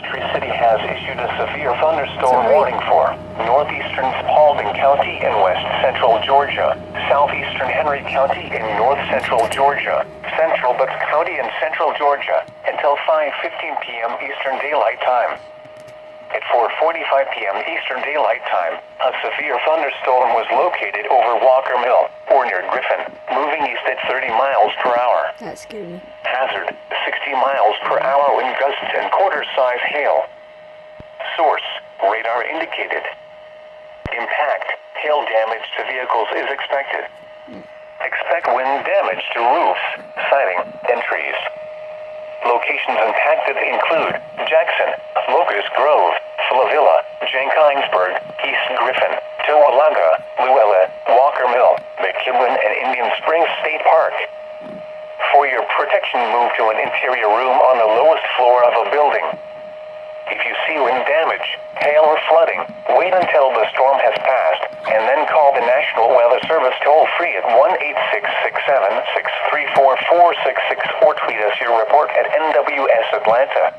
Tree City has issued a severe thunderstorm warning for northeastern Paulding County and west central Georgia, southeastern Henry County and north central Georgia, central Bucks County and central Georgia, until 5:15 p.m. Eastern Daylight Time. At 4:45 p.m. Eastern Daylight Time, a severe thunderstorm was located over Walker Mill, or near Griffin, moving east at 30 miles per hour. That scared me. Hazard, 60 miles per hour wind gusts and quarter-size hail. Source, radar indicated. Impact, hail damage to vehicles is expected. Expect wind damage to roofs, siding, and trees. Locations impacted include Jackson, Locust Grove, Flavilla, Jenkinsburg, East Griffin, Toowoomba, Luella, Walker Mill, McKibben, and Indian Springs State Park. For your protection, move to an interior room on the lowest floor of a building. If you see wind damage, hail, or flooding, wait until the storm has passed, and then call the National Weather Service toll-free at 1-866-7-634-466 or tweet us your report at NWS Atlanta.